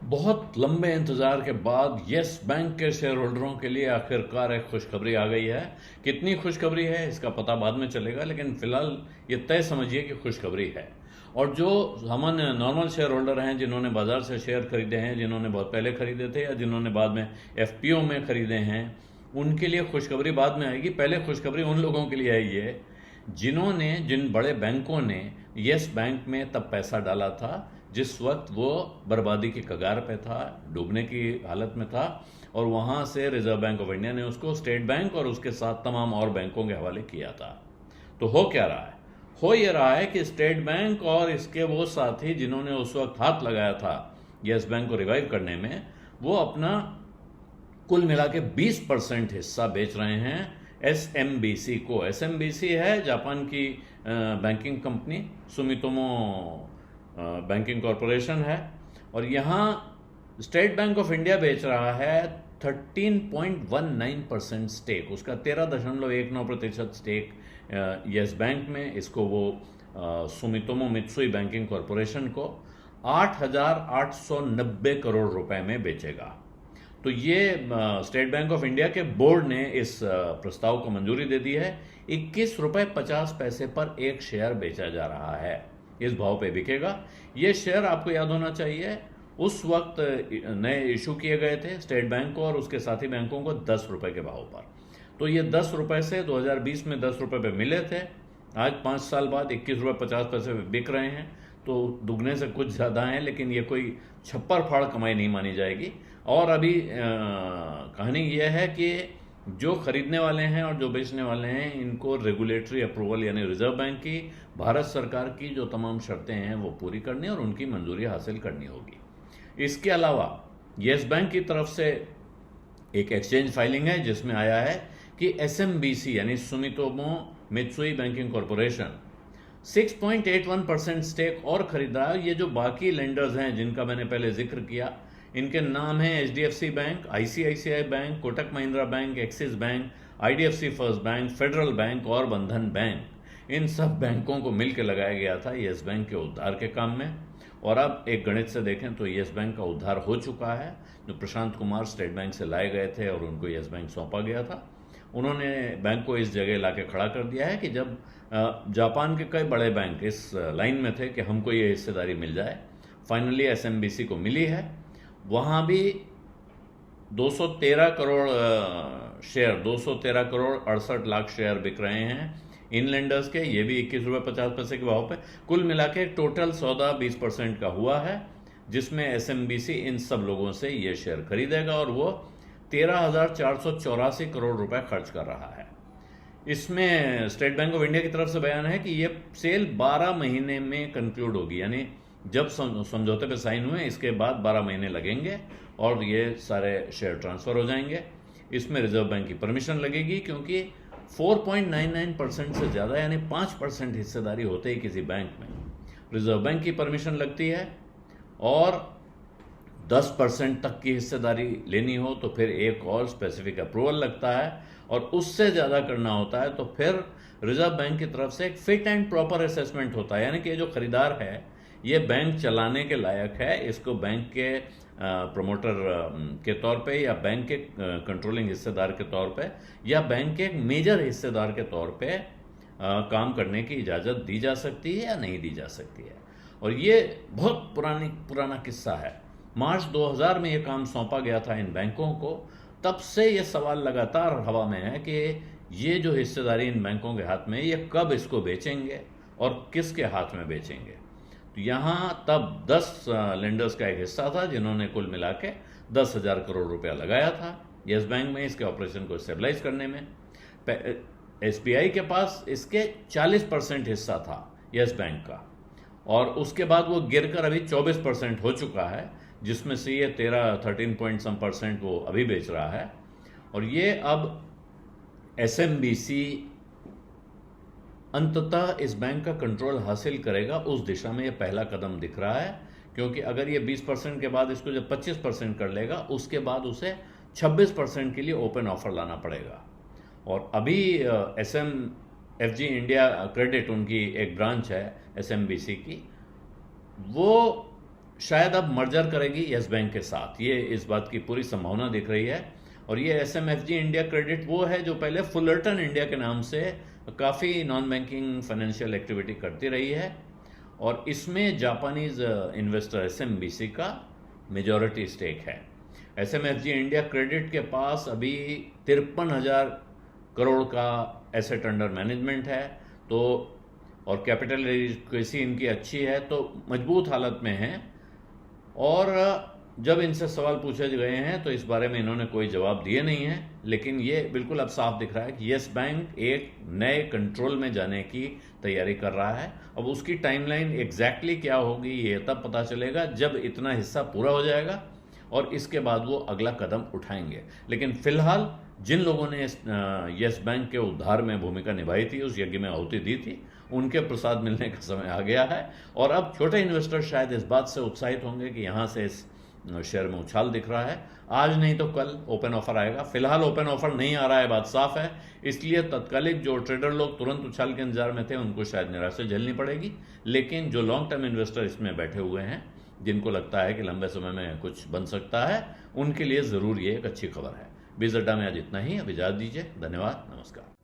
बहुत लंबे इंतजार के बाद यस बैंक के शेयर होल्डरों के लिए आखिरकार एक खुशखबरी आ गई है। कितनी खुशखबरी है इसका पता बाद में चलेगा, लेकिन फिलहाल ये तय समझिए कि खुशखबरी है। और जो सामान्य नॉर्मल शेयर होल्डर हैं, जिन्होंने बाजार से शेयर खरीदे हैं, जिन्होंने बहुत पहले खरीदे थे या जिन्होंने बाद में एफपीओ में खरीदे हैं, उनके लिए खुशखबरी बाद में आएगी। पहले खुशखबरी उन लोगों के लिए आई है जिन बड़े बैंकों ने यस बैंक में तब पैसा डाला था जिस वक्त वो बर्बादी की कगार पे था, डूबने की हालत में था, और वहाँ से रिजर्व बैंक ऑफ इंडिया ने उसको स्टेट बैंक और उसके साथ तमाम और बैंकों के हवाले किया था। तो हो क्या रहा है? हो ये रहा है कि स्टेट बैंक और इसके वो साथी जिन्होंने उस वक्त हाथ लगाया था यस बैंक को रिवाइव करने में, वो अपना कुल मिला के 20% हिस्सा बेच रहे हैं एसएमबीसी को। एसएमबीसी है जापान की banking company, Sumitomo banking corporation है। और यहाँ स्टेट बैंक ऑफ इंडिया बेच रहा है 13.19% स्टेक, उसका 13.19% स्टेक यस बैंक में। इसको वो सुमितोमो मित्सुई बैंकिंग कॉरपोरेशन को 8,890 करोड़ रुपए में बेचेगा। तो ये स्टेट बैंक ऑफ इंडिया के बोर्ड ने इस प्रस्ताव को मंजूरी दे दी है। 21 रुपए 50 पैसे पर एक शेयर बेचा जा रहा है, इस भाव पे बिकेगा। ये शेयर आपको याद होना चाहिए उस वक्त नए इशू किए गए थे स्टेट बैंक को और उसके साथी बैंकों को 10 रुपए के भाव पर। तो ये 10 रुपए से 2020 में 10 रुपए पे मिले थे, आज 5 साल बाद 21 रुपए 50 पैसे पे बिक रहे हैं। तो दुगने से कुछ ज़्यादा हैं, लेकिन ये कोई छप्पर फाड़ कमाई नहीं मानी जाएगी। और अभी कहानी यह है कि जो खरीदने वाले हैं और जो बेचने वाले हैं, इनको रेगुलेटरी अप्रूवल यानी रिजर्व बैंक की, भारत सरकार की जो तमाम शर्तें हैं वो पूरी करनी और उनकी मंजूरी हासिल करनी होगी। इसके अलावा येस बैंक की तरफ से एक एक्सचेंज फाइलिंग है जिसमें आया है कि एसएमबीसी यानी Sumitomo Mitsui banking corporation 6.81% stake और खरीद रहा है। ये जो बाकी लेंडर्स हैं जिनका मैंने पहले जिक्र किया, इनके नाम हैं HDFC bank, ICICI bank, Kotak Mahindra bank, axis bank, IDFC first bank, federal bank और बंधन बैंक। इन सब बैंकों को मिलकर लगाया गया था येस बैंक के उद्धार के काम में। और अब एक गणित से देखें तो येस बैंक का उद्धार हो चुका है। जो प्रशांत कुमार स्टेट बैंक से लाए गए थे और उनको येस बैंक सौंपा गया था, उन्होंने बैंक को इस जगह ला के खड़ा कर दिया है कि जब जापान के कई बड़े बैंक इस लाइन में थे कि हमको ये हिस्सेदारी मिल जाए, फाइनली एसएमबीसी को मिली है। वहाँ भी 213 करोड़ शेयर, 213 करोड़ 68 लाख शेयर बिक रहे हैं इन लेंडर्स के, ये भी 21 रुपए 50 पैसे के भाव पे। कुल मिला के टोटल सौदा 20% का हुआ है, जिसमें एसएमबीसी इन सब लोगों से ये शेयर खरीदेगा और वो 13,484 करोड़ रुपए खर्च कर रहा है। इसमें स्टेट बैंक ऑफ इंडिया की तरफ से बयान है कि ये सेल 12 महीने में कंक्लूड होगी, यानी जब समझौते पे साइन हुए इसके बाद 12 महीने लगेंगे और ये सारे शेयर ट्रांसफर हो जाएंगे। इसमें रिजर्व बैंक की परमिशन लगेगी, क्योंकि 4.99% से ज़्यादा यानी 5% हिस्सेदारी होते ही किसी बैंक में रिजर्व बैंक की परमिशन लगती है, और 10% तक की हिस्सेदारी लेनी हो तो फिर एक और स्पेसिफिक अप्रूवल लगता है, और उससे ज़्यादा करना होता है तो फिर रिजर्व बैंक की तरफ से एक फिट एंड प्रॉपर असेसमेंट होता है। यानी कि ये जो खरीदार है ये बैंक चलाने के लायक है, इसको बैंक के प्रमोटर के तौर पे या बैंक के कंट्रोलिंग हिस्सेदार के तौर पे या बैंक के एक मेजर हिस्सेदार के तौर पे काम करने की इजाज़त दी जा सकती है या नहीं दी जा सकती है। और ये बहुत पुराना किस्सा है। मार्च 2000 में ये काम सौंपा गया था इन बैंकों को। तब से ये सवाल लगातार हवा में है कि ये जो हिस्सेदारी इन बैंकों के हाथ में है, ये कब इसको बेचेंगे और किसके हाथ में बेचेंगे। तो यहाँ तब 10 लेंडर्स का एक हिस्सा था जिन्होंने कुल मिला के 10,000 करोड़ रुपया लगाया था येस बैंक में इसके ऑपरेशन को स्टेबलाइज करने में। एसबीआई के पास इसके 40% हिस्सा था येस बैंक का, और उसके बाद वो गिरकर अभी 24% हो चुका है, जिसमें से ये 13 पॉइंट सम परसेंट वो अभी बेच रहा है। और ये अब एसएमबीसी अंततः इस बैंक का कंट्रोल हासिल करेगा, उस दिशा में ये पहला कदम दिख रहा है। क्योंकि अगर ये 20% के बाद इसको जब 25% कर लेगा, उसके बाद उसे 26% के लिए ओपन ऑफर लाना पड़ेगा। और अभी एसएमएफजी इंडिया क्रेडिट, उनकी एक ब्रांच है एसएमबीसी की, वो शायद अब मर्जर करेगी यस बैंक के साथ, ये इस बात की पूरी संभावना दिख रही है। और ये SMFG इंडिया क्रेडिट वो है जो पहले फुलरटन इंडिया के नाम से काफ़ी नॉन बैंकिंग फाइनेंशियल एक्टिविटी करती रही है, और इसमें जापानीज इन्वेस्टर SMBC का मेजॉरिटी स्टेक है। SMFG इंडिया क्रेडिट के पास अभी 53,000 करोड़ का एसेट अंडर मैनेजमेंट है, तो और कैपिटल एडिक्वेसी इनकी अच्छी है, तो मजबूत हालत में है। और जब इनसे सवाल पूछे गए हैं तो इस बारे में इन्होंने कोई जवाब दिए नहीं है, लेकिन ये बिल्कुल अब साफ दिख रहा है कि यस बैंक एक नए कंट्रोल में जाने की तैयारी कर रहा है। अब उसकी टाइमलाइन एग्जैक्टली क्या होगी ये तब पता चलेगा जब इतना हिस्सा पूरा हो जाएगा, और इसके बाद वो अगला कदम उठाएंगे। लेकिन फिलहाल जिन लोगों ने यस बैंक के उद्धार में भूमिका निभाई थी, उस यज्ञ में आहुति दी थी, उनके प्रसाद मिलने का समय आ गया है। और अब छोटे इन्वेस्टर शायद इस बात से उत्साहित होंगे कि यहाँ से इस शेयर में उछाल दिख रहा है। आज नहीं तो कल ओपन ऑफर आएगा। फिलहाल ओपन ऑफर नहीं आ रहा है, बात साफ है। इसलिए तत्कालिक जो ट्रेडर लोग तुरंत उछाल के इंतजार में थे, उनको शायद निराशा झेलनी पड़ेगी। लेकिन जो लॉन्ग टर्म इन्वेस्टर इसमें बैठे हुए हैं, जिनको लगता है कि लंबे समय में कुछ बन सकता है, उनके लिए ज़रूर ये एक अच्छी खबर है। बीज अड्डा में आज इतना ही। अब इजाज़त दीजिए। धन्यवाद, नमस्कार।